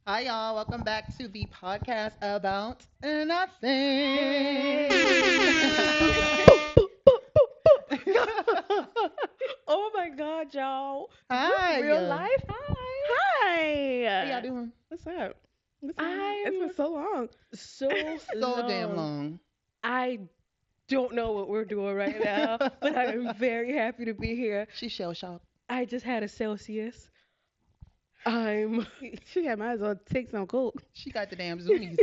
Hi, y'all. Welcome back to the podcast about nothing. Oh my God, y'all. Hi. This real life? How y'all Hi. doing? What's up? It's I'm been so long. so So damn long. long. I don't know what we're doing right now, but I am very happy to be here. She shell shocked. I just had a Celsius. I'm, She might as well take some coke. She got the damn zoomies.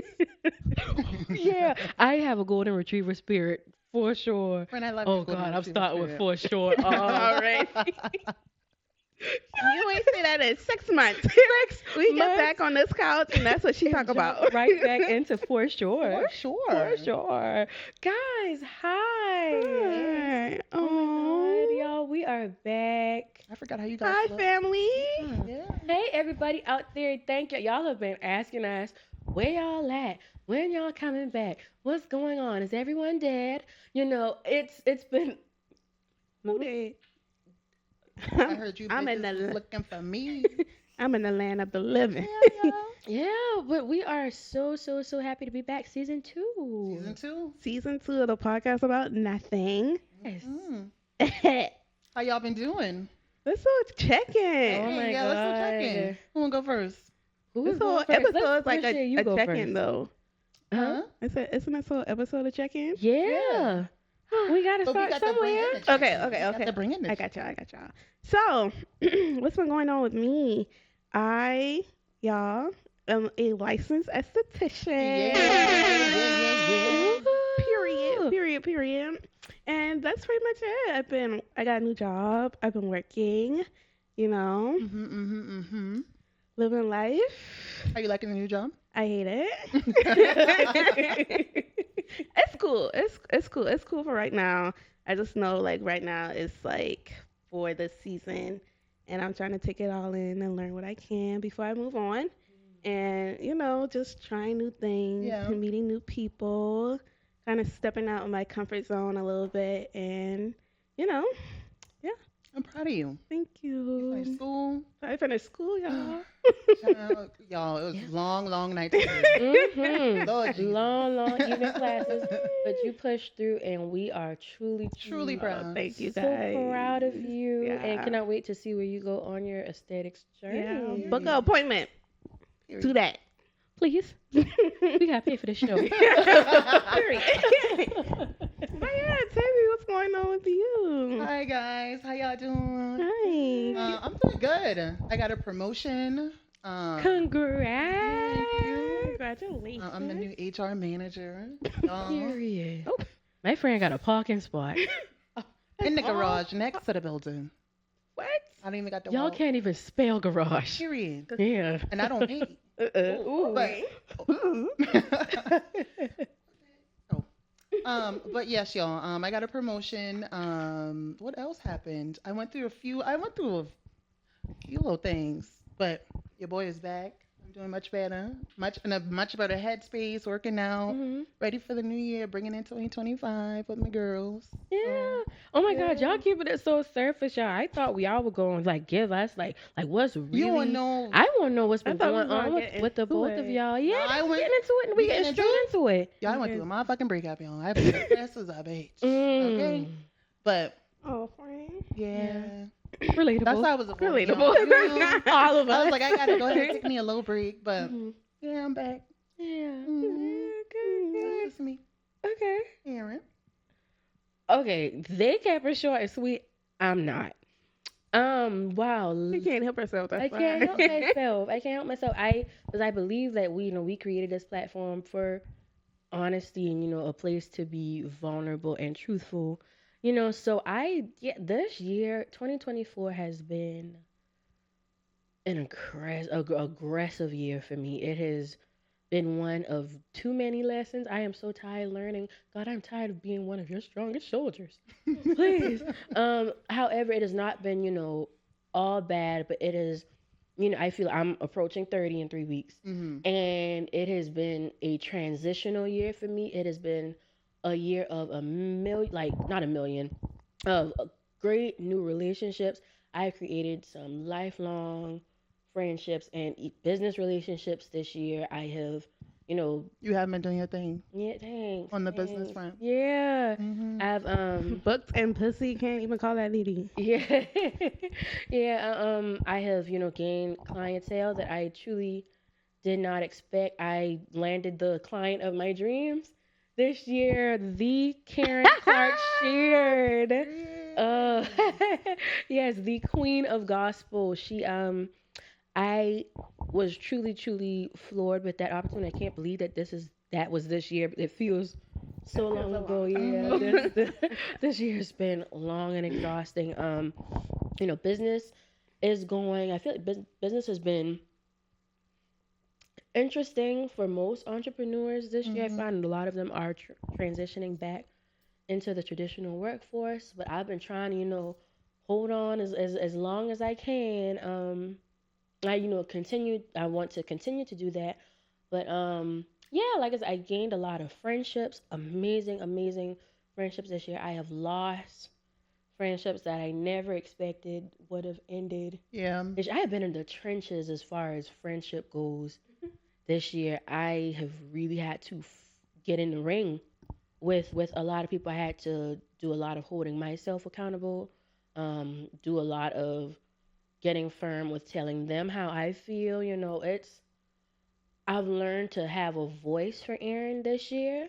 yeah, I have a golden retriever spirit for sure. Friend, I love your Oh golden God, I'm retriever starting with spirit. for sure. All right. You ain't say that in 6 months. We get months. back on this couch and that's what she talk Jump about. right back into for sure. For sure. For sure. Guys, hi. Hi. Oh my Aw. God, y'all, we are back. I forgot how you guys Hi, look. family. Yeah. Hey, everybody out there. Thank you. Y'all have been asking us, where y'all at? When y'all coming back? What's going on? Is everyone dead? It's been. Who did? I heard you I'm in bitches was the looking for me. I'm in the land of the living. Yeah, Yeah, but we are so happy to be back. Season yeah. 2. Season 2. Season 2 of the podcast about nothing. Yes. Let's How y'all been doing? check in. Oh my yeah, let's go check in. God. Who wanna go first? Who This is whole going first? episode is like RaSheay, you a go check in first. though. Huh? I said, isn't this whole episode a check in? Yeah. We gotta But we start got to bring in somewhere. the check-in. Okay, We got to bring in the I got y'all. So, what's been going on with me? Y'all, am a licensed esthetician. Yeah. Period. And that's pretty much it. I got a new job. I've been working, Mm-hmm. living life. How you liking the new job? I hate it. It's cool. It's cool. It's cool for right now. I just know like right now it's like for this season and I'm trying to take it all in and learn what I can before I move on. And just trying new things Yeah. and meeting new people, kind of stepping out of my comfort zone a little bit and you know, yeah, I'm proud of you. thank You finished you. school. I finished school, y'all. Child, y'all, it was Yeah. long night today. Lord Jesus. Long evening classes, but you pushed through, and we are Truly proud. Thank you so guys. proud of you, and Yeah. cannot wait to see where you go on your aesthetics journey. Yeah. Book an appointment. Do that. Please. We gotta pay for this show. Period. But yeah, tell me what's going on with you. Hi guys, how y'all doing? Hi. I'm doing good. I got a promotion. Congrats. Congratulations. I'm the new HR manager. Period. Oh. My friend got a parking spot. In the garage next to the building. What? I don't even got the Y'all wall. can't even spell garage. Period. Yeah. And I don't hate. Ooh. But yes, y'all. I got a promotion. What else happened? I went through a few little things, but your boy is back. I'm doing much better. In a much better headspace, working out, Mhm. ready for the new year, bringing in 2025 with my girls. Yeah. Oh my God, yeah. y'all keeping it so surface, y'all. I thought we all were going to like give us like what's really. You wanna know? I want to know what's been thought we going were on gonna get with the into both of it. y'all. Yeah, I we went- getting into it and we we getting getting straight into into it. Y'all, I went through a motherfucking breakup, y'all. I was depressed as a bitch. Okay, Mm. but Oh, friend. yeah. Relatable. That's why I was avoiding Relatable. y'all, you know? all of us. I was like, I gotta go ahead and take me a little break, but Mhm. yeah, I'm back. Yeah. Mhm. That's just me, Okay. Erin. Okay. They kept it short and sweet. I'm not. Wow. She can't help herself. That's I can't help fine. myself. I can't help myself. Because I believe that we created this platform for honesty and a place to be vulnerable and truthful. So this year 2024 has been an aggressive year for me. It has been one of too many lessons. I am so tired learning. God, I'm tired of being one of your strongest soldiers. Please. However, it has not been, all bad, but it is, I feel I'm approaching 30 in 3 weeks. Mhm. And it has been a transitional year for me. It has been a year of a million, like not a million, of great new relationships. I created some lifelong friendships and business relationships this year. I have, you know, You haven't been doing your thing yeah, thanks. on the business Thanks. front. Yeah. Mm-hmm. I've Booked and pussy, can't even call that leading. yeah. Yeah, I have, gained clientele that I truly did not expect. I landed the client of my dreams this year, the Karen Clark Sheard. Uh, yes, the queen of gospel. I was truly, truly floored with that opportunity. I can't believe that was this year. It feels so long ago. Yeah, this year's been long and exhausting. Business is going. I feel like business has been interesting for most entrepreneurs this year. I find a lot of them are transitioning back into the traditional workforce, but I've been trying to, hold on as long as I can. I want to continue to do that. But yeah, like I said, I gained a lot of friendships, amazing, amazing friendships this year. I have lost friendships that I never expected would have ended. Yeah. I have been in the trenches as far as friendship goes this year. I have really had to get in the ring with a lot of people. I had to do a lot of holding myself accountable, do a lot of getting firm with telling them how I feel. I've learned to have a voice for Erin this year,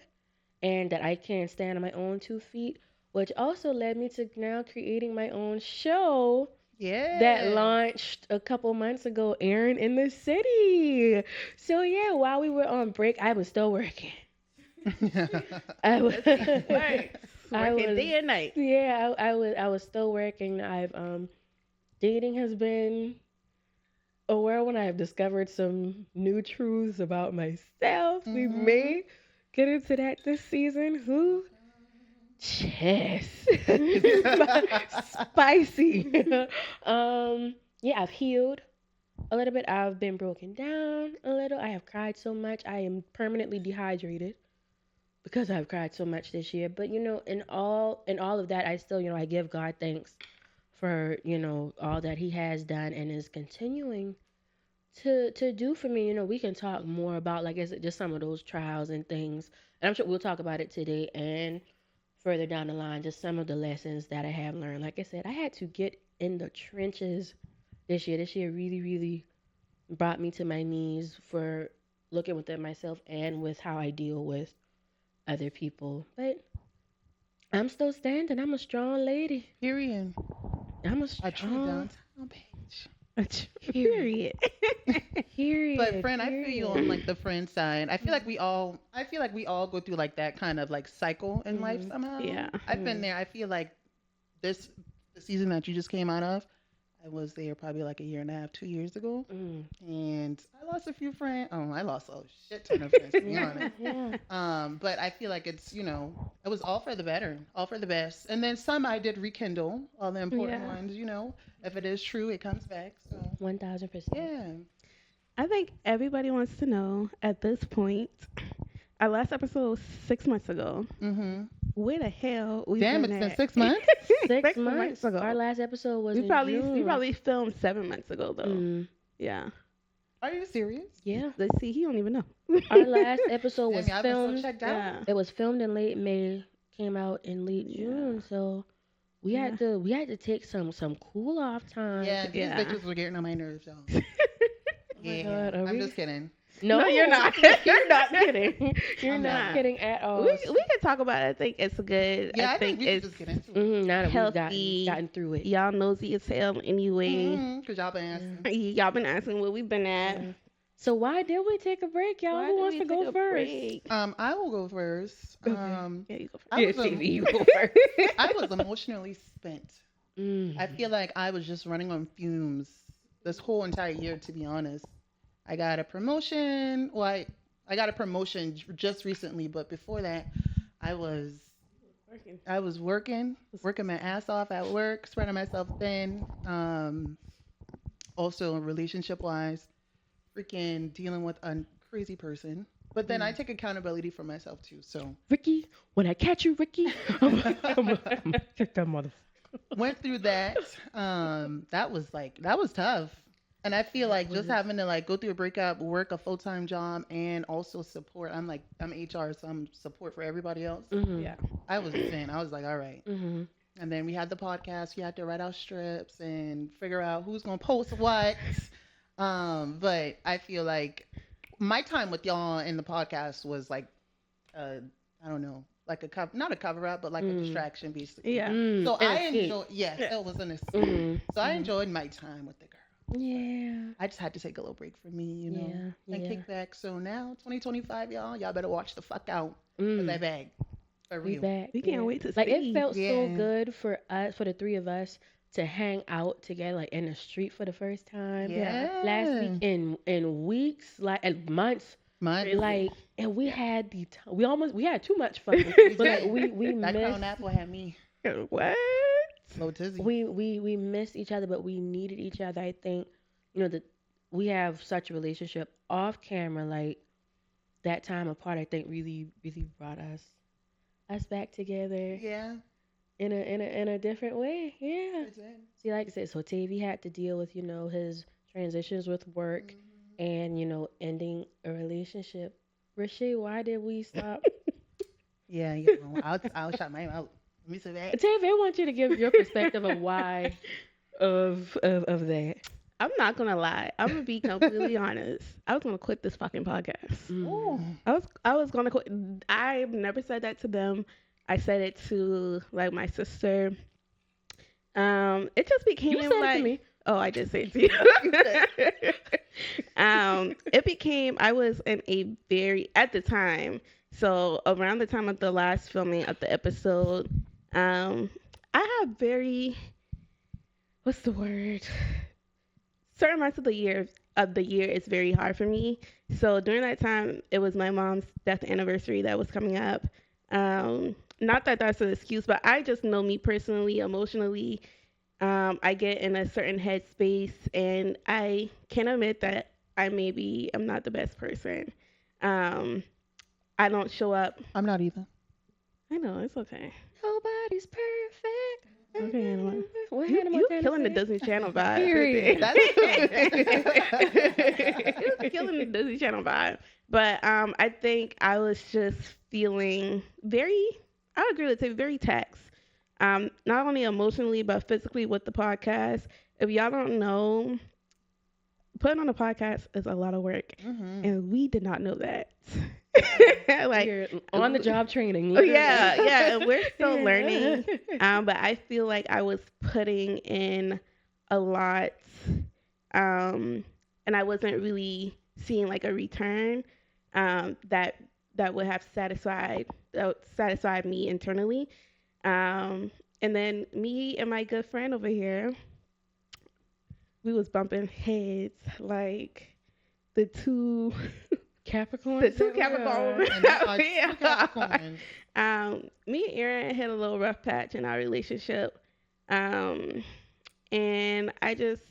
and that I can stand on my own 2 feet, which also led me to now creating my own show. Yeah. That launched a couple months ago, Erin in the City. So yeah, while we were on break, I was still working. I was Working day and night. Yeah, I was still working. Dating has been a whirlwind. I have discovered some new truths about myself. We may get into that this season. Who? Chess. Spicy. Yeah, I've healed a little bit. I've been broken down a little. I have cried so much. I am permanently dehydrated because I've cried so much this year. But in all of that, I still, I give God thanks for, all that he has done and is continuing to do for me. We can talk more about, like, is it just some of those trials and things, and I'm sure we'll talk about it today and further down the line, just some of the lessons that I have learned. Like I said, I had to get in the trenches this year. This year really, really brought me to my knees for looking within myself and with how I deal with other people. But I'm still standing. I'm a strong lady. Period. I'm a A true strong downtown page. Period. period. But friend, I feel you on like the friend side. I feel like we all go through like that kind of like cycle in life somehow. Yeah. I've been there. I feel like the season that you just came out of, I was there probably like a year and a half, 2 years ago, and I lost a few friends. Oh, I lost a shit ton of friends, to be honest. Yeah. But I feel like it's, it was all for the better, all for the best. And then some I did rekindle, all the important ones, if it is true, it comes back. So 1000%. yeah. I think everybody wants to know at this point. Our last episode was 6 months ago. Mm-hmm. Where the hell we Damn, been it's been at? 6 months. 6 months ago. Our last episode was we in probably June. filmed 7 months ago though. Yeah. Are you serious? Yeah. Let's see. He don't even know. Our last episode was Damn, y'all been filmed. so checked out. Yeah. It was filmed in late May, came out in late June. So we had to take some cool off time. Yeah, these Yeah. bitches were getting on my nerves, y'all. my God, are I'm we- just kidding. No, No, you're not. You're not kidding. You're I'm not not. kidding at all. We can talk about it. I think it's good. Yeah, I think we should it's just get into it. Now that healthy. we've gotten through it. y'all nosy as hell anyway. Because y'all been asking. Y'all been asking where we've been at. Yeah. So why did we take a break, y'all? Why Who did wants we to go take a first? break? I will go first. Yeah, you go first. I was, you go first. I was emotionally spent. Mm. I feel like I was just running on fumes this whole entire year, to be honest. I got a promotion. Well, I got a promotion just recently, but before that, I was working my ass off at work, spreading myself thin. Also, relationship wise, freaking dealing with a crazy person. But then I take accountability for myself too. So Ricky, when I catch you, Ricky, I'm gonna kick that motherfucker. went through that. That was tough. And I feel like just having to like go through a breakup, work a full-time job, and also support. I'm HR, so I'm support for everybody else. Mhm. Yeah. I was thin. I was like, all right. Mhm. And then we had the podcast. We had to write out strips and figure out who's gonna post what. But I feel like my time with y'all in the podcast was like, uh, I don't know, like a cover, not a cover up, but like a distraction, basically. Yeah. So An I escape. enjoy. Yes, Yeah. it was an escape. Mhm. So I enjoyed my time with the girl. Yeah. I just had to take a little break from me, Yeah. and Yeah. kick back. So now, 2025, y'all better watch the fuck out for that bag. For We real. back. We can't wait to Like see. it felt so Yeah. good for us, for the three of us, to hang out together, like in the street for the first time. Yeah. Last week in weeks, like and months, Months. like, and we had we had too much fun. We But like did. we That crown missed apple had me What? slow tizzy. we missed each other, but we needed each other. I think that we have such a relationship off camera, like that time apart. I think really brought us back together Yeah. in a different way. Yeah. It did. See, like I said, so Tavy had to deal with his transitions with work and ending a relationship. RaSheay, why did we stop? Yeah. I'll shout my out. Let me say that. Tavy, I want you to give your perspective of why of that. I'm not gonna lie. I'm gonna be completely honest. I was gonna quit this fucking podcast. Ooh. I was gonna quit. I've never said that to them. I said it to like my sister. It just became You said it like to me. oh, I did say it to you. It became I was in a very at the time. So around the time of the last filming of the episode, I have very what's the word? Certain months of the year is very hard for me. So during that time, it was my mom's death anniversary that was coming up. Not that that's an excuse, but I just know me personally, emotionally. I get in a certain headspace, and I can admit that I maybe am not the best person. I don't show up. I'm not either. I know it's okay. Nobody's perfect. Okay, Hannah. What You Hannah Montana killing the say? Disney Channel vibe. Period. You killing the Disney Channel vibe. But I think I was just feeling I would agree with it, very taxed. Not only emotionally but physically with the podcast. If y'all don't know, putting on a podcast is a lot of work, and we did not know that. Like You're on the job training. oh, yeah, and we're still Yeah. learning. But I feel like I was putting in a lot, and I wasn't really seeing like a return that would have satisfied me internally. And then me and my good friend over here, we was bumping heads like the two Capricorn. the two Capricorns. And that's like Yeah. two Capricorns. Me and Erin had a little rough patch in our relationship. And I just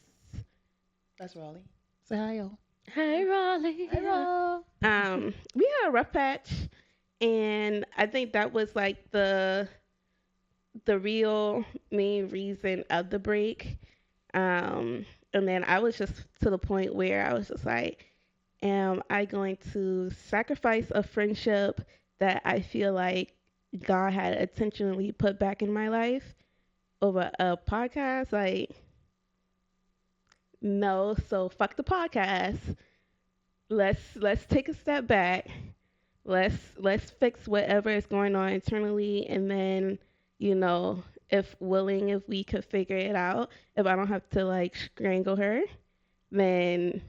That's Raleigh. Say hi, y'all. Hey, Raleigh. Hi, Raleigh. we had a rough patch, and I think that was like the real main reason of the break. And then I was just to the point where I was just like, am I going to sacrifice a friendship that I feel like God had intentionally put back in my life over a podcast? Like, no. So fuck the podcast. Let's take a step back. Let's fix whatever is going on internally, and then if we could figure it out. If I don't have to like strangle her, then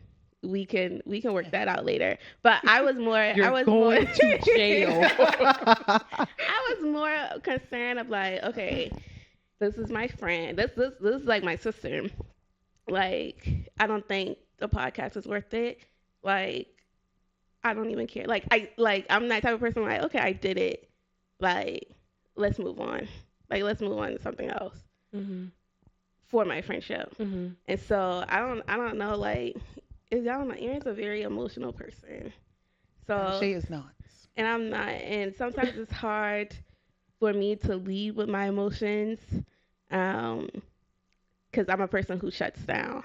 we can work that out later. But I was more Going to jail. I was more concerned of like, okay, this is my friend. This is like my sister. Like, I don't think the podcast is worth it. Like, I don't even care. I'm that type of person. Like, okay, I did it. Like, let's move on. Like, let's move on to something else for my friendship. And so I don't know. Like, y'all know, Erin's a very emotional person. So She is not. and I'm not. And sometimes it's hard for me to lead with my emotions, because I'm a person who shuts down.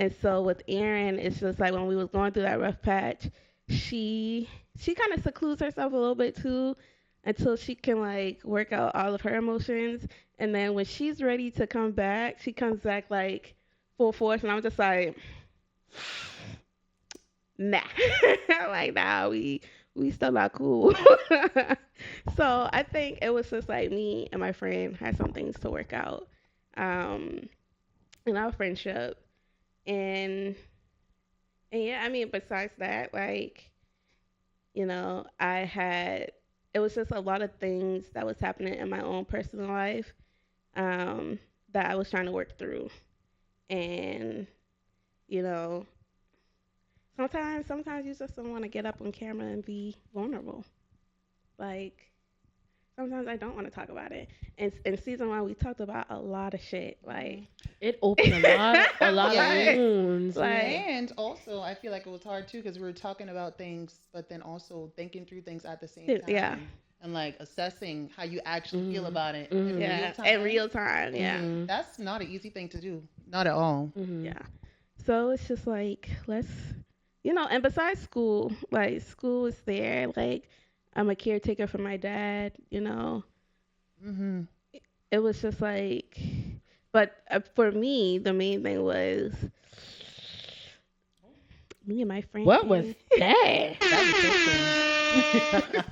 And so with Erin, it's just like when we was going through that rough patch, she she kind of secludes herself a little bit too until she can like work out all of her emotions. And then when she's ready to come back, she comes back like full force, and I'm just like, nah. I'm like, nah, we still not cool. So I think it was just like me and my friend had some things to work out um in our friendship. And and yeah, I mean, besides that, like, I had, it was just a lot of things that was happening in my own personal life um, that I was trying to work through. And, you know, sometimes you just don't want to get up on camera and be vulnerable. Like, sometimes I don't want to talk about it. And in season one, we talked about a lot of shit. Like, It opened a lot Yeah. of wounds. Like, And also, I feel like it was hard too because we were talking about things, but then also thinking through things at the same time. yeah, And like assessing how you actually feel Mhm. about it Mhm. in real yeah, time. in real time, yeah. Mhm. That's not an easy thing to do. Not at all. Mhm. Yeah. So it's just like, and besides school, like school is there. Like I'm a caretaker for my dad. Hmm. It was just like, but for me, the main thing was me and my friend. What was that? That was so crazy.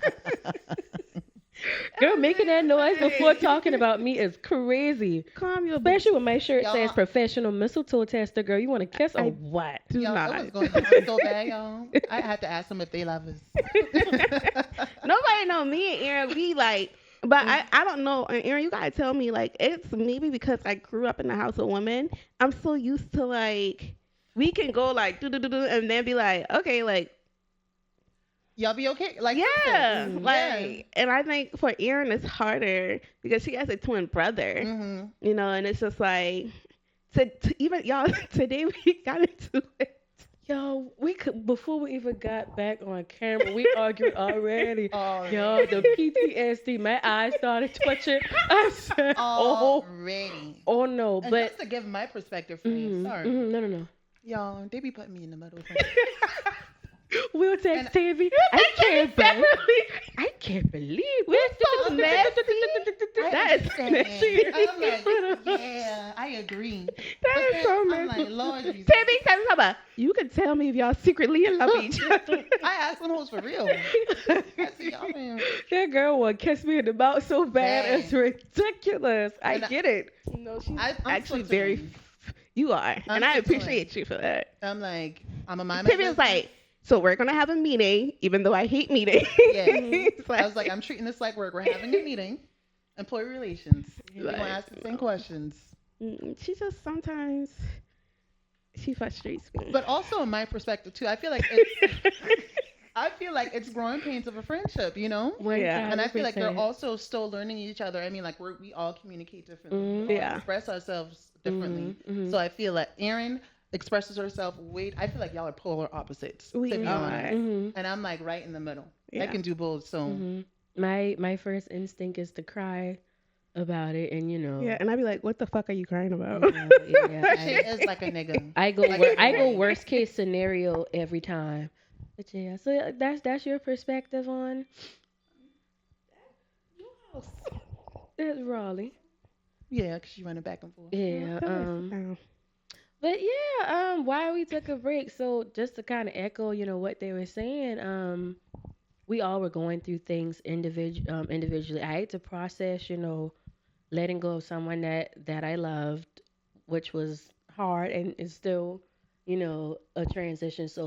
Girl, making that noise before talking about me is crazy. Calm your Especially when my shirt Y'all- says professional mistletoe tester. Girl, you want to kiss or I- what? Do Yo, not. it was going on so bad, y'all. I had to ask them if they love us. Nobody know me and Erin. We like, but I don't know. And Erin, you gotta tell me, like, it's maybe because I grew up in the house of women. I'm so used to like we can go like do do do do and then be like, okay, like Y'all be okay? Like yeah, sisters. like, and I think for Erin it's harder because she has a twin brother, Hmm. and it's just like to even y'all today we got into it. Yo, we could before we even got back on camera, we argued already. Oh, Yo, the PTSD, my eyes started twitching. I said, already. oh no, And but just to give my perspective, friends, sorry, no. y'all, they be putting me in the middle. We'll And- text TV. I can't believe We're this. so nasty. That is nasty. I'm like, yeah, I agree. That But is then so I'm messy. like, Lord Jesus. Tammy, tell me about. You can tell me if y'all secretly in love with each other. I asked them who's for real. I see y'all been. That girl would kiss me in the mouth so bad. Dang. It's ridiculous. I And get it. No, she's I'm actually so very. torn. You are, and I so torn. appreciate you for that. I'm like, I'm a mind. Tammy was like, so we're gonna have a meeting, even though I hate meetings. Yeah. It's I was like, I'm treating this like work. We're having a meeting, employee relations. You're gonna Right. ask the same questions. She just sometimes she frustrates me. But also, in my perspective too, I feel like it's growing pains of a friendship, Yeah. And I feel like they're 100%. also still learning each other. I mean, like we all communicate differently, Mhm. we all Yeah. express ourselves differently. Mhm. So I feel like Erin expresses herself. I feel like y'all are polar opposites. We to be are. honest. Mhm. And I'm like right in the middle. I Yeah. can do both. So Mhm. My first instinct is to cry about it, and Yeah, and I'd be like, what the fuck are you crying about? yeah, she is like a nigga. I go Like I go everybody. worst case scenario every time. But yeah, so that's your perspective on that's Raleigh. Yeah, 'cause she running back and forth. Yeah. But yeah, why we took a break. So just to kind of echo, what they were saying, we all were going through things individually. I had to process, letting go of someone that I loved, which was hard and is still, a transition. So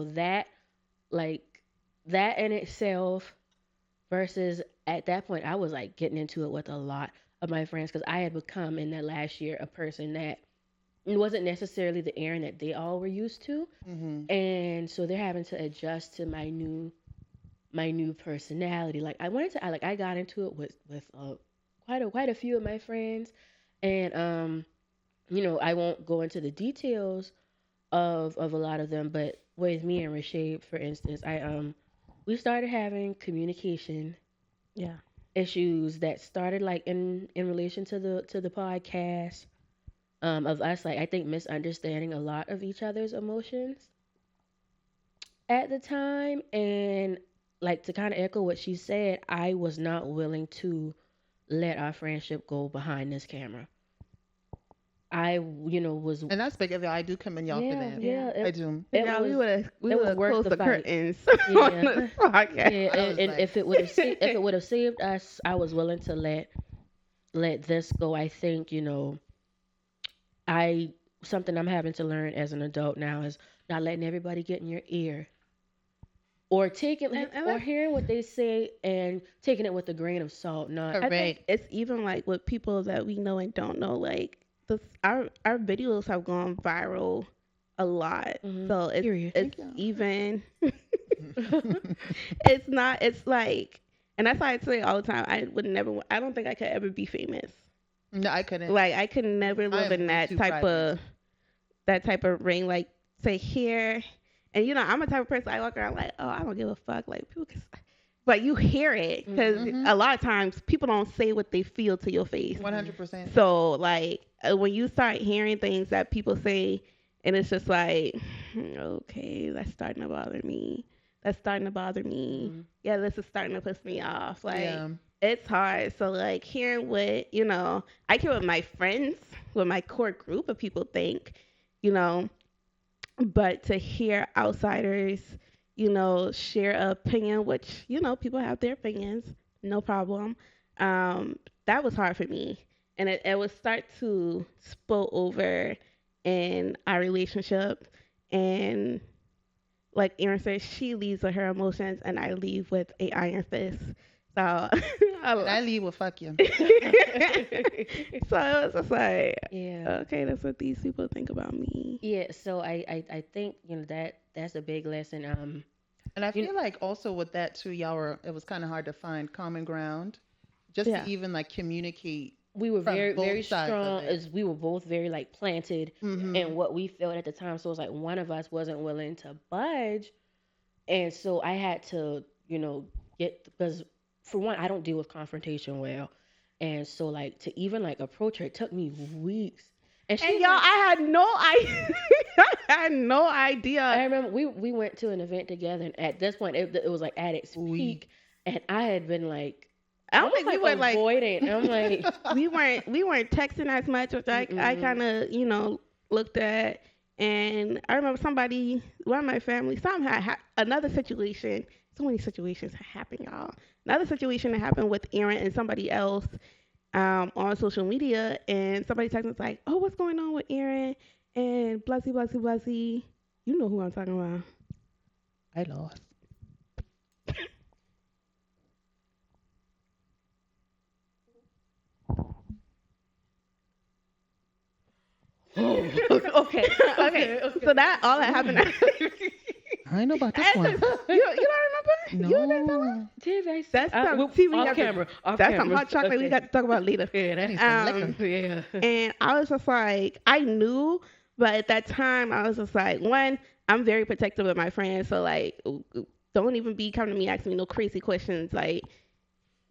like that in itself versus at that point I was like getting into it with a lot of my friends because I had become in that last year a person that wasn't necessarily the Erin that they all were used to, Hmm. and so they're having to adjust to my new personality. Like I got into it with quite a few of my friends, and I won't go into the details of a lot of them, but with me and RaSheay, for instance, we started having communication Yeah. issues that started like in relation to the podcast, of us, like I think misunderstanding a lot of each other's emotions at the time, and like to kind of echo what she said, I was not willing to let our friendship go behind this camera. I, was And that's big of you. I do commend y'all for yeah, that. yeah. I do. It Yeah, was we it would was have worth closed the the fight. curtains on Yeah, this podcast. yeah. I was And like, if it would have saved us, I was willing to let this go. I think I something I'm having to learn as an adult now is not letting everybody get in your ear or taking And or hearing what they say and taking it with a grain of salt. Not I correct. think it's even like with people that we know and don't know. Like our videos have gone viral a lot, so period. it's Thank you. even it's not. It's like, and that's why I say all the time. I would never. I don't think I could ever be famous. No, I couldn't. Like I could never I live am in way that too type private. of that type of ring. Like say here, and I'm a type of person. I walk around like, oh, I don't give a fuck. Like people can. But you hear it because Mhm. a lot of times people don't say what they feel to your face. 100%. So like when you start hearing things that people say, and it's just like, okay, that's starting to bother me. That's starting to bother me. Mhm. Yeah, this is starting to piss me off. Like Yeah. it's hard. So like hearing what I hear what my friends, what my core group of people think, you know, but to hear outsiders, share an opinion, which, people have their opinions, no problem. That was hard for me. And it would start to spill over in our relationship. And like Erin said, she leaves with her emotions and I leave with a iron fist. So, And I leave with fuck you. so it was just like, Yeah. okay, that's what these people think about me. Yeah, so I think that's a big lesson. And I You feel like also with that too, it was kind of hard to find common ground just Yeah. to even like communicate we were from very both very sides of strong it. as we were both very like planted Mm-hmm. in what we felt at the time. So it was like one of us wasn't willing to budge, and so I had to get because for one I don't deal with confrontation well, and so like to even like approach her it took me weeks. And And she's y'all, like, I had no idea. I had no idea. I remember we went to an event together, and at this point it was like at its peak, and I had been like I don't almost think we like were like avoiding. I'm like, we weren't texting as much, which I kind of looked at. And I remember one of my family, some had another situation. So many situations happened, y'all. Another situation that happened with Erin and somebody else on social media, and somebody texted us like, "Oh, what's going on with Erin and Blessy, Blessy, Blessy?" You know who I'm talking about. I lost. okay. Okay. So that all that happened. I know about this That's one. you don't remember? No. You don't remember? That's That's some we'll- tea we off got to- camera. Off That's camera. some hot chocolate we Okay. got to talk about later. Yeah, I need that's some liquor. yeah. And I was just like, I knew, but at that time, I was just like, one, I'm very protective of my friends, so like, don't even be coming to me asking me no crazy questions, like,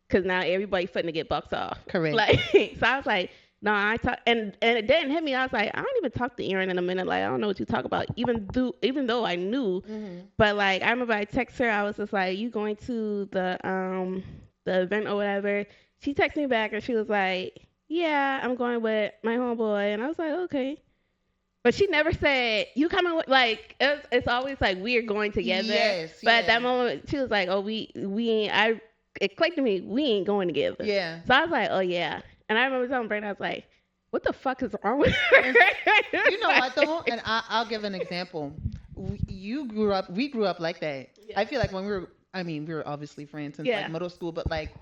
because now everybody fitting to get bucks off. Correct. Like, so I was like, no, I talk, and it didn't hit me. I was like, I don't even talk to Erin in a minute. Like, I don't know what you talk about, even though I knew. Mm-hmm. But like, I remember I text her. I was just like, you going to the event or whatever? She texted me back and she was like, yeah, I'm going with my homeboy. And I was like, okay. But she never said you coming with like it's always like we're going together. Yes. But at yeah. that moment she was like, oh we ain't it clicked to me, we ain't going together. Yeah. So I was like, oh yeah. And I remember telling Brandon, I was like, what the fuck is wrong with her? You know what though? And I'll give an example. We grew up like that. Yeah. I feel like when we were obviously friends since Yeah. like middle school, but like,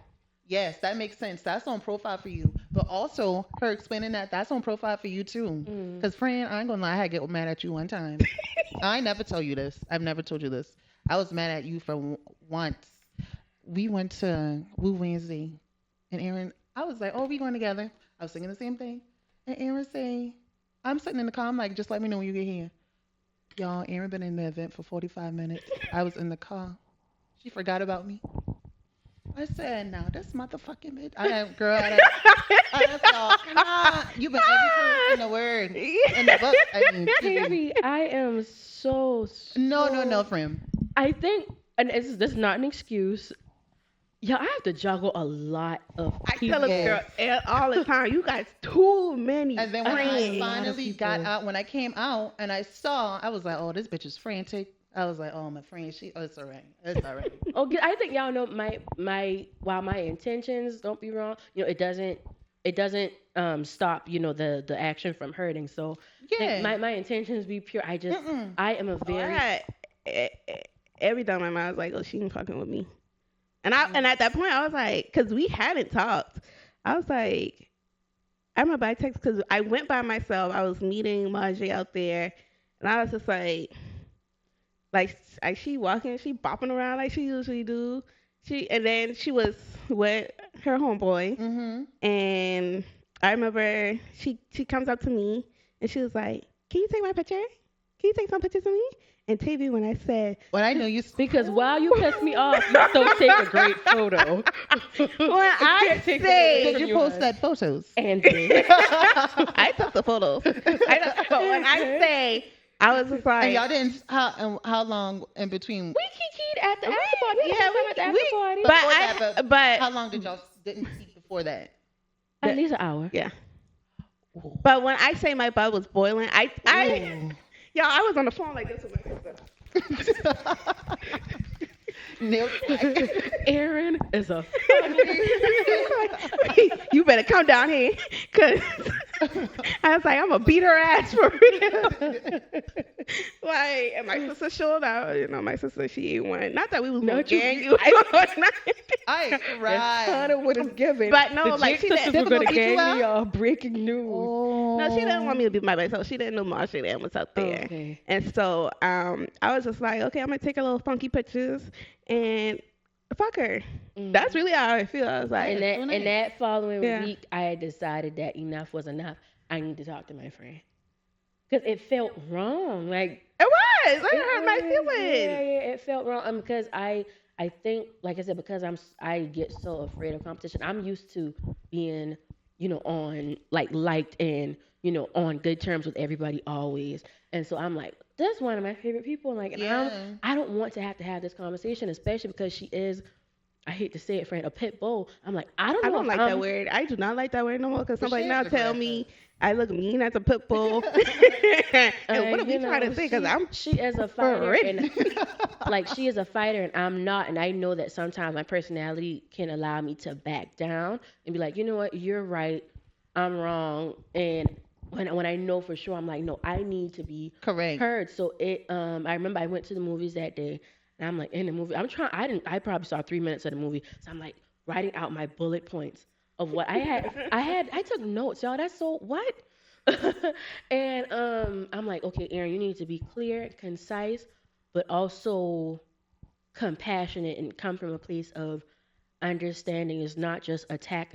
yes, that makes sense. That's on profile for you. But also her explaining that's on profile for you too. Because friend, I ain't gonna lie, I had to get mad at you one time. I never tell you this. I've never told you this. I was mad at you for once. We went to Woo Wednesday, and Erin, I was like, oh, we going together. I was singing the same thing. And Erin say, I'm sitting in the car. I'm like, just let me know when you get here. Y'all, Erin been in the event for 45 minutes. I was in the car. She forgot about me. I said, now this motherfucking bitch. Girl, I thought, come on. You've been every in the word. In the book. I mean, Baby, I am no, friend. I think, and this is not an excuse. Yeah, I have to juggle a lot of I people. tell a girl all the time, you got too many And then when friends. I finally got out, when I came out and I saw, I was like, oh, this bitch is frantic. I was like, oh, my friend, it's all right. It's all right. Okay, I think y'all know while my intentions, don't be wrong, it doesn't stop, the action from hurting. So Yeah. my intentions be pure. I am a very Every time my mom was like, oh, she ain't fucking with me. And at that point I was like, cause we hadn't talked. I was like, I remember I texted because I went by myself. I was meeting Margie out there, and I was just like she walking, she bopping around like she usually do. And then she was with her homeboy, and I remember she comes up to me and she was like, "Can you take my picture? Can you take some pictures of me?" And Tavy, when I said, "Well, I know you," because while you piss me off, you still take a great photo. When I say, did you post that photos? And I took the photos. But when I say, I was just like, and y'all didn't. How long in between? We kikied at the after party. Yeah, we at the after party. But how long did y'all didn't speak before that? At least an hour. Yeah. Ooh. But when I say my butt was boiling, y'all, I was on the phone like this with my sister. Erin is a you better come down here, cause I was like, I'm gonna beat her ass for real. Like, and my sister showed out. My sister, she ain't one. Not that we was gonna gang you. I cried. Kind of what it's given. But no, like she didn't. We're gonna gang me off. Breaking news. Oh. No, she didn't want me to be by myself. She didn't know Marcia and was out there. Okay. And so I was just like, okay, I'm gonna take a little funky pictures and fuck her. That's really how I feel. I was like, and that following week, I had decided that enough was enough. I need to talk to my friend because it felt wrong. Like it was. It hurt my feelings. Yeah, it felt wrong. Because I think, like I said, because I get so afraid of competition. I'm used to being, on liked and on good terms with everybody always. And so I'm like, that's one of my favorite people. And I don't want to have this conversation, especially because she is, I hate to say it, friend, a pit bull. I'm like, I don't like that word. I do not like that word no more because somebody now tell me I look mean as a pit bull. And what are we trying to say? Because she is a fighter. And, she is a fighter and I'm not. And I know that sometimes my personality can allow me to back down and be like, you know what, you're right, I'm wrong. And when I know for sure, I'm like, no, I need to be heard. So I remember I went to the movies that day, and I'm like, in the movie, I probably saw 3 minutes of the movie, so I'm like writing out my bullet points of what I had. I took notes, y'all. That's so what? And I'm like, okay, Erin, you need to be clear, concise, but also compassionate and come from a place of understanding. Is not just attack.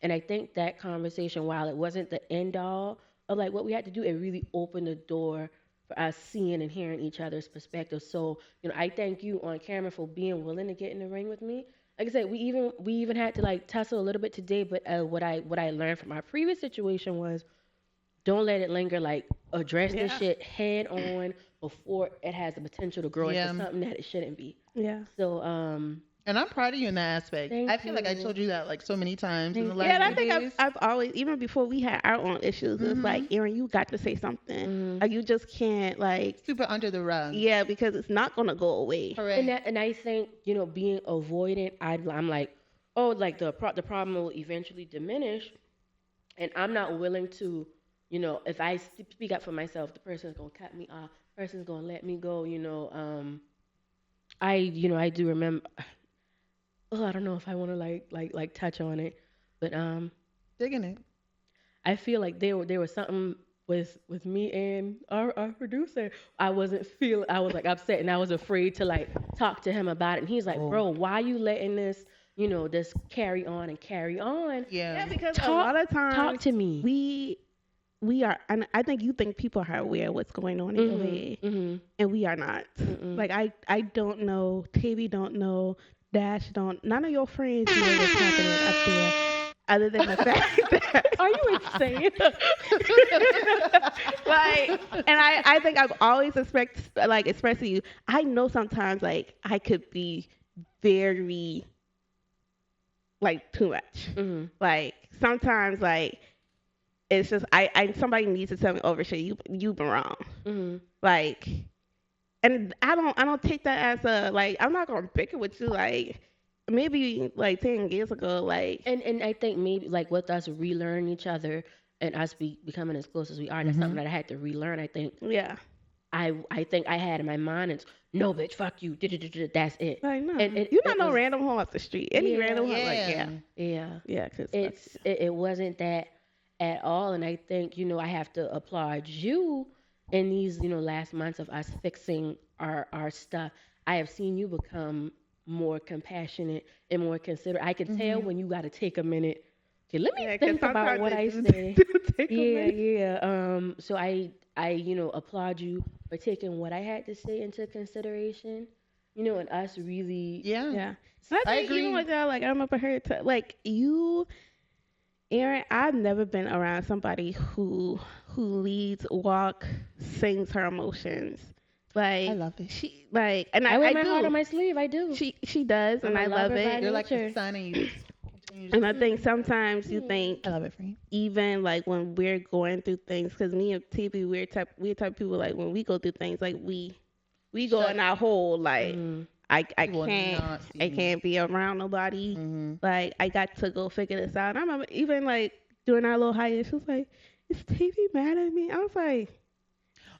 And I think that conversation, while it wasn't the end all of what we had to do, it really opened the door for us seeing and hearing each other's perspectives. So, I thank you on camera for being willing to get in the ring with me. Like I said, we even had to tussle a little bit today, but what I learned from our previous situation was don't let it linger. Address this shit head on before it has the potential to grow into something that it shouldn't be. Yeah. So and I'm proud of you in that aspect. I feel like I told you that so many times in the last and I few think days. I've always, even before we had our own issues, it's like, Erin, you got to say something. You just can't super under the rug. Yeah, because it's not gonna go away. Correct. And I think being avoidant, I'm like, oh, the problem will eventually diminish, and I'm not willing to, if I speak up for myself, the person's gonna cut me off, person's gonna let me go. I do remember. Oh, I don't know if I want to touch on it, but digging it. I feel like there was something with me and our producer. I was upset and I was afraid to talk to him about it. And he's like, bro, why you letting this this carry on and carry on? Yeah, because a lot of times talk to me. We are, and I think you think people are aware of what's going on in your head, and we are not. I don't know. Tavy don't know. dashed on none of your friends know what's happening up there, other than the fact that Are you insane? like, and I think I've always expressed to you. I know sometimes like I could be very like too much. Hmm. Like sometimes like it's just I somebody needs to tell me over shit. You've been wrong. Hmm. Like, and I don't take that as a like I'm not gonna bicker with you like maybe like 10 years ago like And I think maybe like with us relearning each other and us becoming as close as we are, that's something that I had to relearn. I think yeah I think I had in my mind it's no bitch, fuck you, that's it. like no And you're not it no was random hoe off the street any yeah random hoe like Yeah. yeah. because It wasn't that at all, and I think I have to applaud you in these last months of us fixing our stuff. I have seen you become more compassionate and more considerate. I can tell Mhm. when you got to take a minute. Okay, let me yeah, 'cause think about sometimes what it I do say. take a Yeah, minute. yeah. So I applaud you for taking what I had to say into consideration. And us really. Yeah. Yeah. And I I think even agree. with that, like I'm up here to like you, Erin. I've never been around somebody who leads, walk, sings her emotions. I Like love it. she like, and I wear I my heart do. on my sleeve. I do. She does, I'm and a I love lover by it. You're like the nature. sun, and you just continue to. And I think sometimes you I think love it for you. even like when we're going through things, because me and TB, we're type of people like when we go through things like we go Shut. in our hole like Mm. I You will can't not see I me. can't be around nobody. Mhm. Like I got to go figure this out. And I remember even like doing our little hiatus, she was like, "Is TV mad at me?" I was like,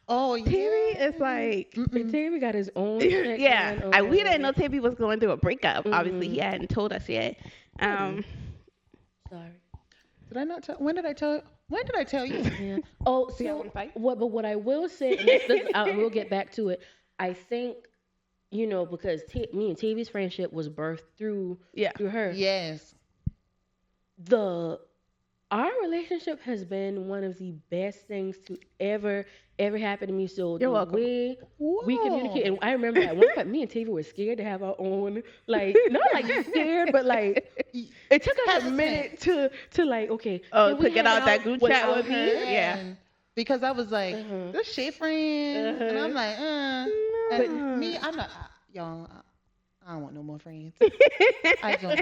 Oh "TV is yeah. like." And Mm-mm. Terry got his own shit Yeah, going we didn't on. know TV was going through a breakup. Obviously, he Mm. hadn't told us yet. Um, Sorry. Did I not tell? When did I tell? When did I tell you? Yeah. Oh, so y'all so want to fight? what I will say, and we'll get back to it. I think because me and TV's friendship was birthed Yeah, through her. Yes. The Our relationship has been one of the best things to ever happen to me. So you're the welcome. way we communicate, and Whoa. I remember at one point me and TV were scared to have our own, like not like scared, but like it took us a Hesitant. minute to like okay, Oh, can we to get hang out that group chat without with me? her? Yeah. And because I was like, Uh-huh. this shit friend, and I'm Uh-huh. like, But and me, I'm not, y'all. I don't want no more friends. I don't.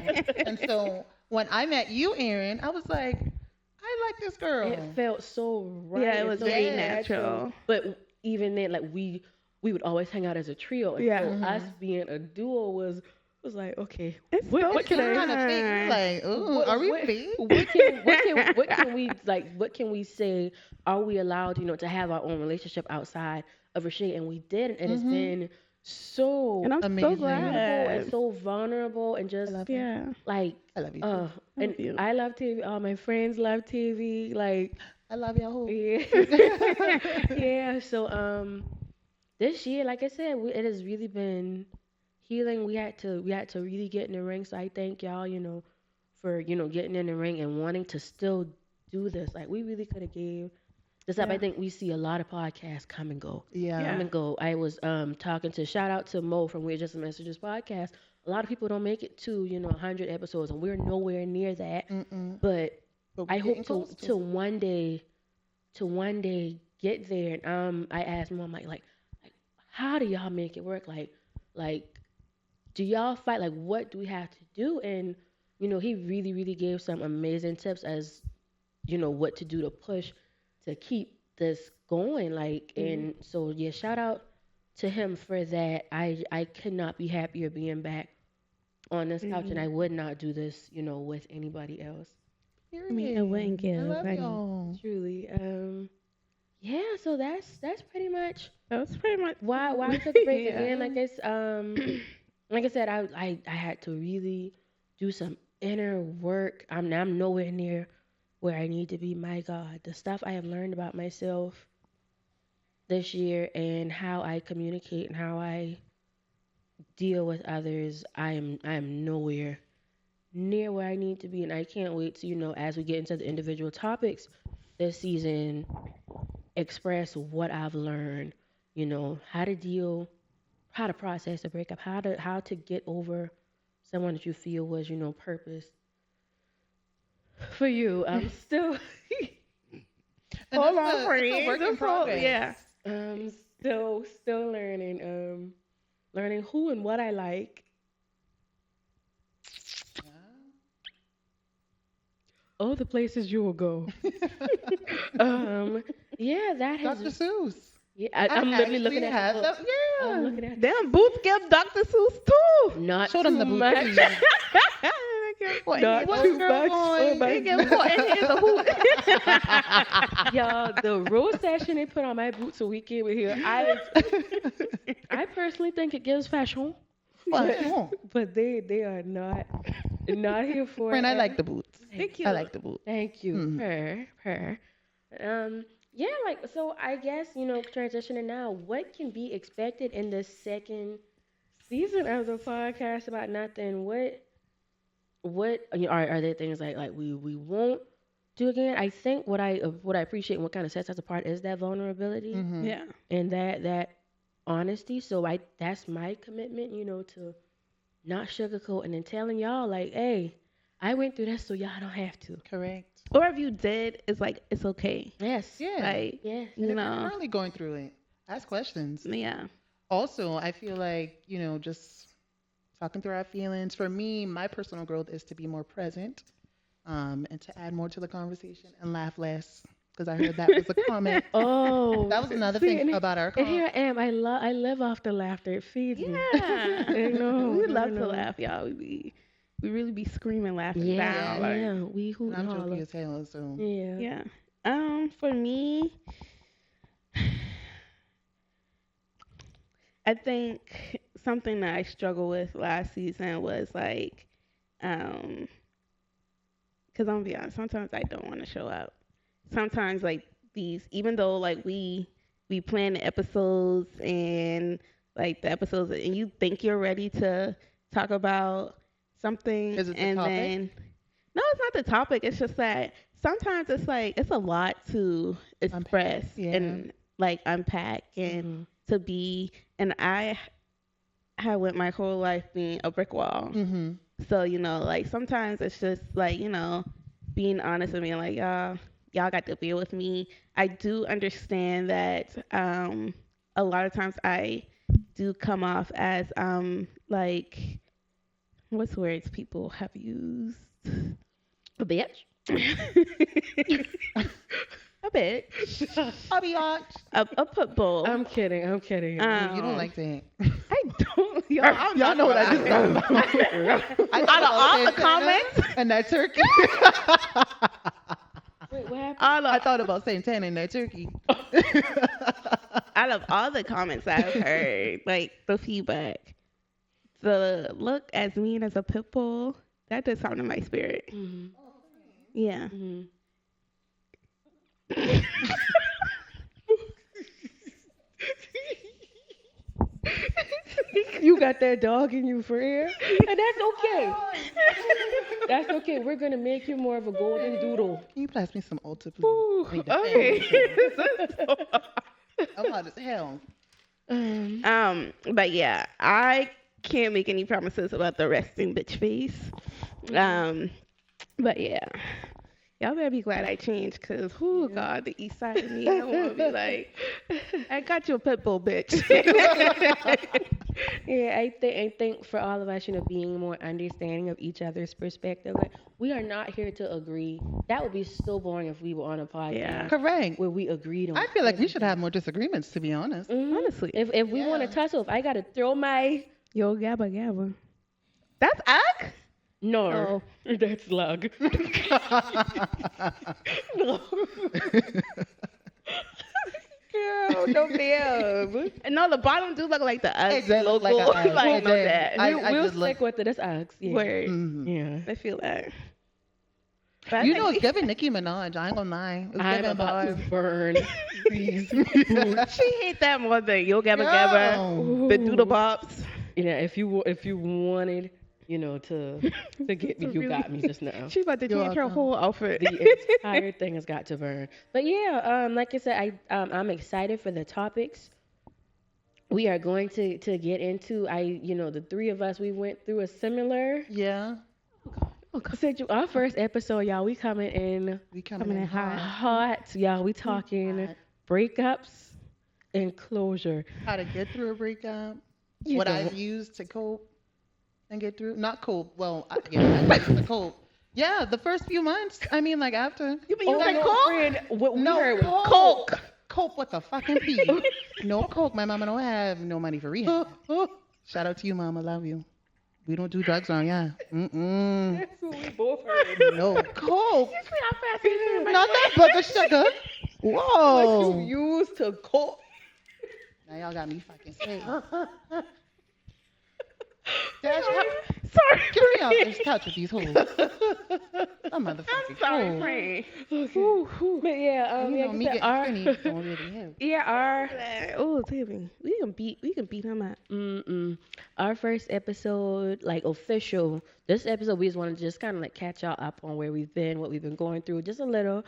And so when I met you, Erin, I was like, I like this girl. it felt so right. Yeah, it and was so very Yes. natural. But even then, like we would always hang out as a trio, and Yeah. so us being a duo was like, okay, It's what, so what can It's I? kind of thick. fun. You're like, ooh, What, are we what, big? what can we like? What can we say? Are we allowed, to have our own relationship outside of RaSheay? And we did, and it's Mhm. been so And I'm Amazing. so beautiful and glad. so vulnerable and I just love it. Yeah. like I love you. uh Too. I and love you. I love TV. All my friends love TV. Like I love y'all. yeah, yeah. So this year, like I said, it has really been healing. We had to really get in the ring. So I thank y'all, for getting in the ring and wanting to still do this. Like we really could have gave this up. Yeah. I think we see a lot of podcasts come and go, Yeah. come and go. I was talking to shout out to Mo from We're Just Messages podcast. A lot of people don't make it to 100 episodes, and we're nowhere near that. Mm-mm. But But I we're hope getting close to one day get there. And I asked Mom like how do y'all make it work? Like do y'all fight? Like what do we have to do? And he really really gave some amazing tips as what to do to push to keep this going. Like and so yeah, shout out to him for that. I could not be happier being back on this couch, and I would not do this with anybody else. I mean, I wouldn't Period. I give love any. y'all. Truly. Yeah, so that's pretty much That's pretty much why I took a break Yeah. again. Like I said, I had to really do some inner work. I'm nowhere near where I need to be. My God, the stuff I have learned about myself this year and how I communicate and how I deal with others, I am nowhere near where I need to be, and I can't wait to as we get into the individual topics this season, express what I've learned. How to deal, how to process a breakup, how to get over someone that you feel was, purpose for you. I'm still, And Hold on, it's a friend. work in progress. Yeah. still learning, learning who and what I like. Oh, the places you will go. Um, yeah, that has. Dr. Seuss. Yeah, I I'm literally actually looking at have the them. book. Yeah. I'm looking at Damn, Boots give Dr. Seuss too. not Show them too the boot, much. please. What, Not What's too girl much going? for my They give what in here is a hoot. Y'all, the rose session they put on my boots a week over here, I personally think it gives fashion, but they are not here for Friend, it. I like the boots. Thank you. I like the boots. Thank you. Mhm. Per. Yeah, like so I guess, transitioning now, what can be expected in the second season of the podcast about nothing? What are there things like we won't do again? I think what I appreciate and what kind of sets us apart is that vulnerability Mhm. Yeah. and that honesty. So that's my commitment, to not sugarcoat and then telling y'all like, hey, I went through that, so y'all don't have to. Correct. Or if you did, it's like, it's okay. Yes. Yeah. Like, Yeah. And if you're no. currently going through it, ask questions. Yeah. Also, I feel like, just talking through our feelings. For me, my personal growth is to be more present, and to add more to the conversation and laugh less. Because I heard that was a comment. Oh, That was another see, thing about our and here comment. I am. I live off the laughter. It feeds me. Yeah. No, We love no. to laugh, y'all. We really be screaming, laughing Yeah, down. Like, yeah. We hoot And I'm and joking holler. as hell, so. Yeah. yeah. For me, I think something that I struggled with last season was like, because I'm gonna be honest, sometimes I don't want to show up. Sometimes like even though like we plan the episodes and like the episodes, and you think you're ready to talk about something, Is it the and topic? then no, it's not the topic. It's just that sometimes it's like it's a lot to express yeah. and like unpack and Mhm. to be. And I have went my whole life being a brick wall. Mm-hmm. So, like sometimes it's just like, being honest and being like, y'all got to bear with me. I do understand that a lot of times I do come off as like, what's words people have used? A bitch. A bitch. I'll be honest. A pit bull. I'm kidding. You don't like that. I don't. Y'all know what I just thought about. I thought Out of all the Santana comments, and that turkey. Wait, what happened? I thought about Santana and that turkey. out of all the comments I've heard, like the feedback, the look as mean as a pit bull, that did something to my spirit. Mhm. Yeah. Mhm. You got that dog in you for real, and that's okay. That's okay. We're gonna make you more of a golden doodle. Can you pass me some Ulta, please? Ooh, I need that. okay. I'm hot as hell. But yeah, I can't make any promises about the resting bitch face. But yeah. Y'all better be glad I changed, cause God, the east side of me, I want to be like, I got you a pit bull, bitch. Yeah, I think for all of us, being more understanding of each other's perspective, like we are not here to agree. That would be so boring if we were on a podcast Yeah. Correct. where we agreed on. I feel like we should have more disagreements, to be honest. Mhm. Honestly. If we want Yeah. to tussle, if I gotta throw my Yo, gabba gabba. That's Ugg? no, that's lug. No. Girl, no damn. No, the bottom do look like the Ugg Exactly, logo. like a Ugg. Like, know It that. I We'll just stick with it. That's Uggs. Yeah. Word. Mhm. Yeah. I feel that. But I You think know, it's giving Nicki Minaj. I ain't gonna lie. It's I'm giving about to bars. burn these boots. she hate that more than Yo Gabba Gabba, No. the Doodle Bops. Yeah, if you wanted, to get me, you got me just now. She about to You're change her welcome. whole outfit. The entire thing has got to burn. But yeah, like I said, I'm excited for the topics. we are going to get into the three of us, we went through a similar Yeah. our first episode, y'all. We coming in We coming in hot. hot, y'all. We talking Hot. breakups and closure. How to get through a breakup. You What know. I've used to cope and get through. Not cope. Well, I used to cope. Yeah, the first few months. I mean, like after. You mean you got no, coke? friend, what we No, heard was coke. Cope with the fucking P. No coke. My mama don't have no money for rehab. Shout out to you, mama. Love you. We don't do drugs on ya. Mm-mm. That's what we both heard. No coke. How fast you Not that but the sugar. Whoa. What you use to cope. Now y'all got me fucking sick. Dash, Sorry. get me off this couch with these hoes. I'm motherfucking Sorry, cold. friend. But yeah, You yeah, know, me like I getting said, skinny don't really help. Oh, David, we can beat him up. our first episode, like official. This episode, we just want to just kind of like catch y'all up on where we've been, what we've been going through, just a little.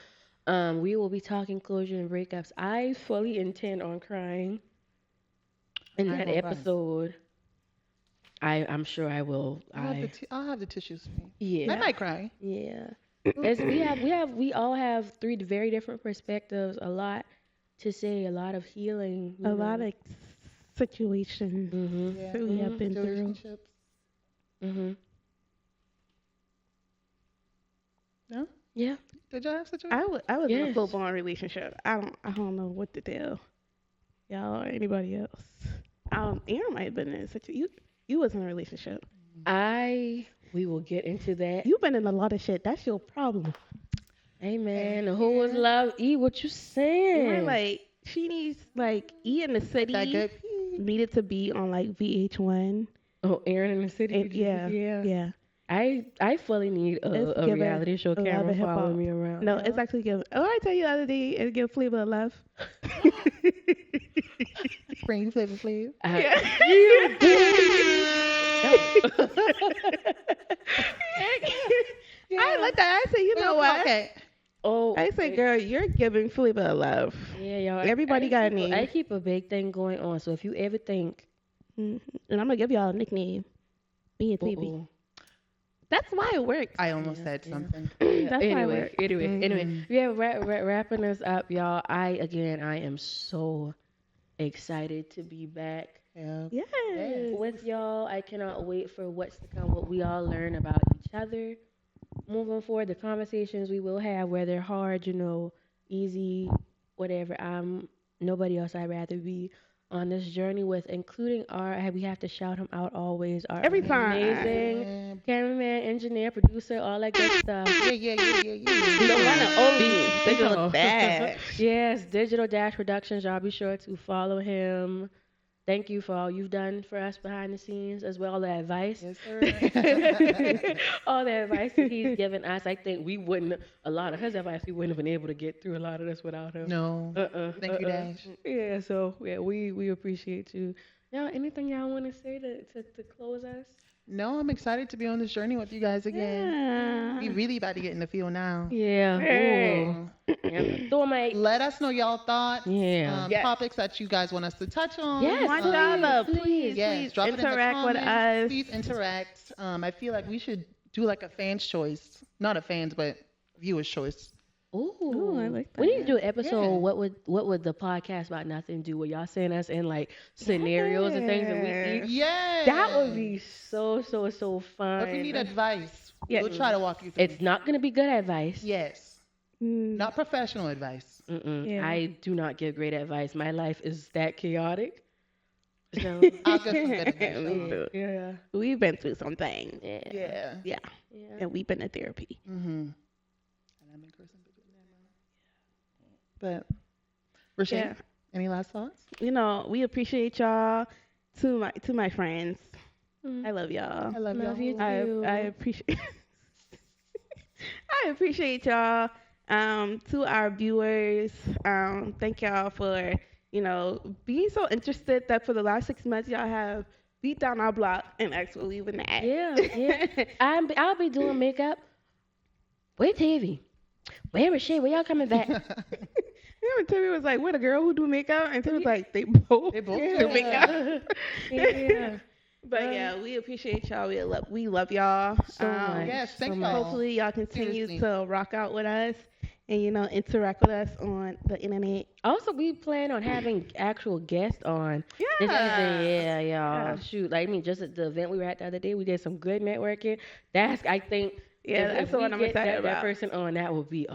We will be talking closure and breakups. I fully intend on crying in I that will cry. episode. I'm sure I will. I'll have the tissues for you. Yeah. I might cry. Yeah. As we all have three very different perspectives, a lot to say, a lot of healing. A lot of situations Mhm. Yeah. that we have been through. Relationships. Mhm. No? Yeah. Did y'all have situations? I was in a Yes. full blown relationship. I don't know what to tell y'all or anybody else. Erin might have been in such a you was in a relationship. We will get into that. You've been in a lot of shit. That's your problem. Amen. Who was love? E, what you saying? You're like she needs like E in the city That good. needed to be on like VH1. Oh, Erin in the city. Yeah. I fully need It's a giving reality show a lot camera of hip-hop. following me around. No, it's actually give. Oh, I tell you the other day, it give Flavor of Love. Bring you flavor, please. I like that. I said, you know what? Okay. Oh, I said, girl, you're giving Flavor of Love. yeah, y'all. Everybody got a name. I keep a big thing going on. So if you ever think, And I'm gonna give y'all a nickname. Me and Baby. uh-oh. That's why it works. I almost said something. That's why it anyway, works. anyway, yeah, wrapping us up, y'all. I am so excited to be back Yeah. Yes. with y'all. I cannot wait for what's to come, what we all learn about each other. Moving forward, the conversations we will have, whether hard, easy, whatever. Nobody else I'd rather be on this journey with, including we have to shout him out always. Our Every time. amazing cameraman, engineer, producer, all that good stuff. Yeah. The one and only. Digital Dash. Yes, Digital Dash Productions. Y'all be sure to follow him. Thank you for all you've done for us behind the scenes, as well as the advice. Yes, sir. All the advice that he's given us. I think a lot of his advice, we wouldn't have been able to get through a lot of this without him. No. Thank you, Dash. Yeah, so yeah, we appreciate you. Now, anything y'all want to say to close us? No, I'm excited to be on this journey with you guys again. We Yeah. really about to get in the field now. Yeah. Hey. Ooh. Yeah. Throw my Let us know y'all thoughts. Yeah. Yes. Topics that you guys want us to touch on. Yes, Want please, y'all to please. Yes, drop it in the interact with comments. us. Please interact. I feel like we should do like a fan's choice. Not a fan's, but viewer's choice. Ooh, I like We need to that. do an episode. Yeah. What would the podcast about nothing do? Where y'all send us in like scenarios and things that we see. Yeah. That would be so fun. Or if you need advice, Yeah. we'll try to walk you through. It's not gonna be good advice. Yes. Mm. Not professional advice. Yeah. I do not give great advice. My life is that chaotic. So I'll give some good advice. Me though. too. yeah, We've been through some things. yeah, Yeah. Yeah. yeah. And we've been in therapy. Mm-hmm. And I've been cursing people now. But, RaSheay, Yeah. any last thoughts? We appreciate y'all. To my friends. Mm. I love y'all. I love you y'all. too. I appreciate I appreciate y'all. To our viewers, thank y'all for, being so interested that for the last 6 months y'all have beat down our block and asked what we were at. Yeah. I'll be doing makeup. Where TV? Where is she? Where y'all coming back? Remember Timmy was like, "What, a girl who do makeup?" And Timmy was like, "They both They both do do makeup." Yeah. But yeah, we appreciate y'all. We love y'all. So much. Yes, thank so y'all. much. Hopefully y'all continue Seriously. to rock out with us and interact with us on the internet. Also, we plan on having actual guests on this season. Yeah, y'all. Yeah. Shoot, like, I mean, just at the event we were at the other day, we did some good networking. I think, Yeah, if that's the we one I'm get excited that about. person on, that will be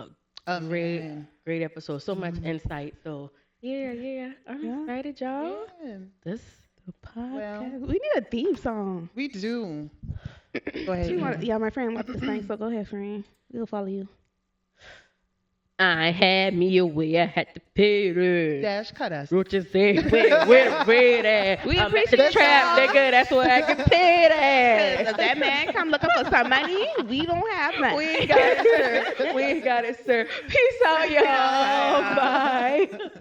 a Man. great episode. So much Mhm. insight. So yeah, I'm Yeah. excited, y'all. Yeah, This The podcast. Well- We need a theme song. we do. Go ahead. Yeah, my friend wants to sing, so go ahead, friend. We'll follow you. I had me away. I had to pay it. Dash, cut us. Roaches say, where the bread at? We I'm at appreciate the trap, y'all. nigga. That's where I get paid If at. that man come looking for some money, we don't have money. We ain't got it, sir. We ain't got it, sir. Peace out, y'all. Bye.